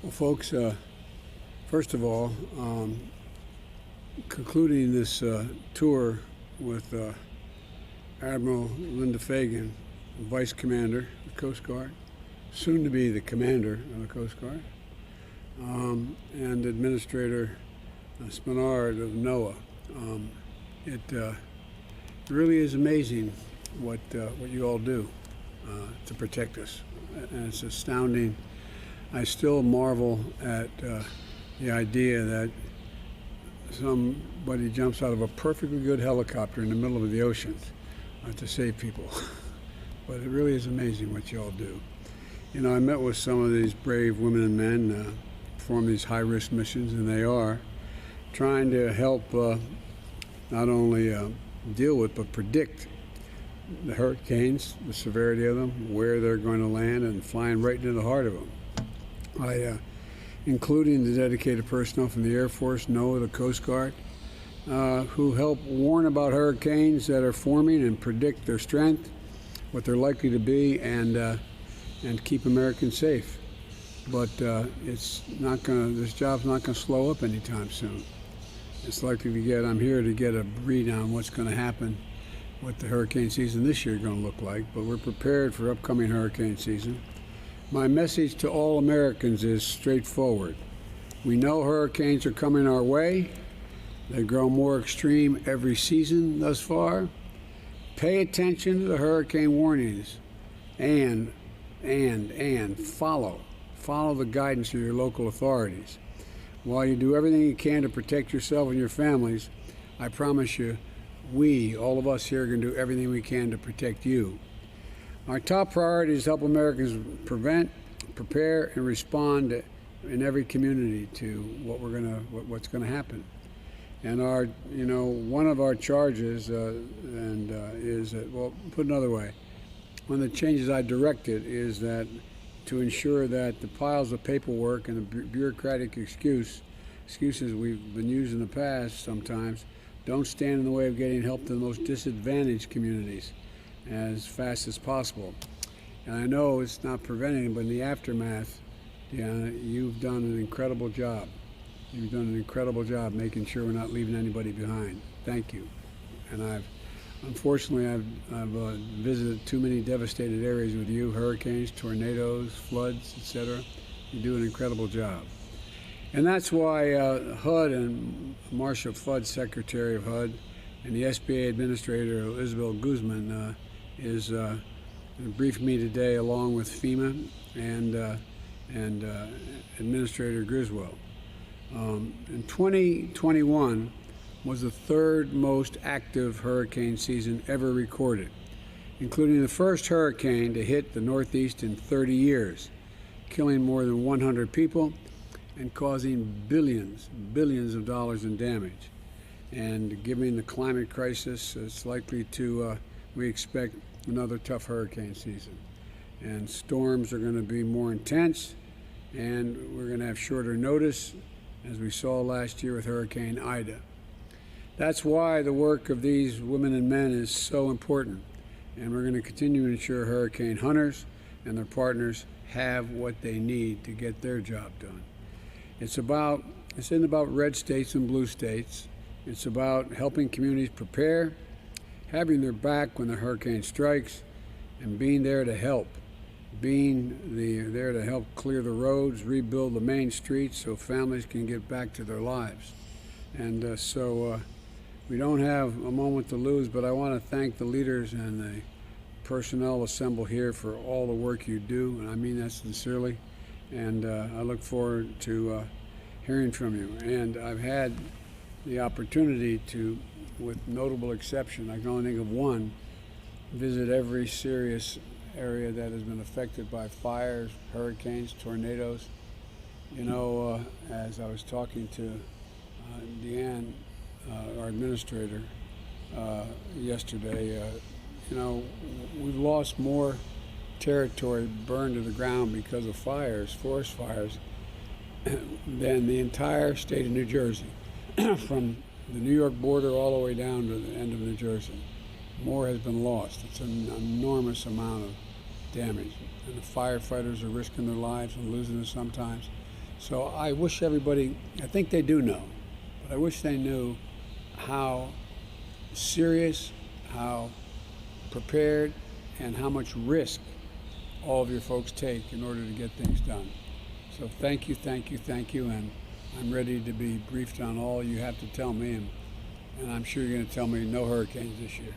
Well, folks, first of all, concluding this tour with Admiral Linda Fagan, Vice Commander of the Coast Guard, soon to be the Commander of the Coast Guard, and Administrator Spenard of NOAA. It really is amazing what you all do to protect us, and it's astounding. I still marvel at the idea that somebody jumps out of a perfectly good helicopter in the middle of the ocean to save people. But it really is amazing what you all do. You know, I met with some of these brave women and men perform these high-risk missions, and they are trying to help not only deal with but predict the hurricanes, the severity of them, where they're going to land, and flying right into the heart of them. Including the dedicated personnel from the Air Force, NOAA, the Coast Guard, who help warn about hurricanes that are forming and predict their strength, what they're likely to be, and keep Americans safe. But this job's not going to slow up anytime soon. It's likely to get. I'm here to get a read on what's going to happen, what the hurricane season this year is going to look like. But we're prepared for upcoming hurricane season. My message to all Americans is straightforward. We know hurricanes are coming our way. They grow more extreme every season thus far. Pay attention to the hurricane warnings and follow the guidance of your local authorities. While you do everything you can to protect yourself and your families, I promise you, all of us here, are going to do everything we can to protect you. Our top priority is to help Americans prevent, prepare, and respond in every community to what's going to happen. And one of our charges is well, put another way, one of the changes I directed is that to ensure that the piles of paperwork and the bureaucratic excuses we've been used in the past sometimes don't stand in the way of getting help to the most disadvantaged communities as fast as possible. And I know it's not preventing, but in the aftermath, you've done an incredible job. You've done an incredible job making sure we're not leaving anybody behind. Thank you. And unfortunately, I've visited too many devastated areas with you: hurricanes, tornadoes, floods, etc. You do an incredible job. And that's why HUD and Marcia Flood, Secretary of HUD, and the SBA Administrator, Isabel Guzman, is briefed me today, along with FEMA and Administrator Griswold. In 2021 was the third most active hurricane season ever recorded, including the first hurricane to hit the Northeast in 30 years, killing more than 100 people and causing billions of dollars in damage. And given the climate crisis, it's likely to, we expect another tough hurricane season. And storms are going to be more intense, and we're going to have shorter notice, as we saw last year with Hurricane Ida. That's why the work of these women and men is so important. And we're going to continue to ensure hurricane hunters and their partners have what they need to get their job done. This isn't about red states and blue states. It's about helping communities prepare, having their back when the hurricane strikes, and being there to help. There to help clear the roads, rebuild the main streets so families can get back to their lives. And so we don't have a moment to lose, but I want to thank the leaders and the personnel assembled here for all the work you do, and I mean that sincerely. And I look forward to hearing from you. And I've had the opportunity to, with notable exception, I can only think of one, visit every serious area that has been affected by fires, hurricanes, tornadoes. You know, as I was talking to Deanne, our administrator, yesterday, we've lost more territory burned to the ground because of fires, forest fires, than the entire state of New Jersey, from the New York border all the way down to the end of New Jersey. More has been lost. It's an enormous amount of damage, and the firefighters are risking their lives and losing it sometimes. So I wish everybody, I think they do know, but I wish they knew how serious, how prepared, and how much risk all of your folks take in order to get things done. So thank you, and I'm ready to be briefed on all you have to tell me, and I'm sure you're going to tell me no hurricanes this year.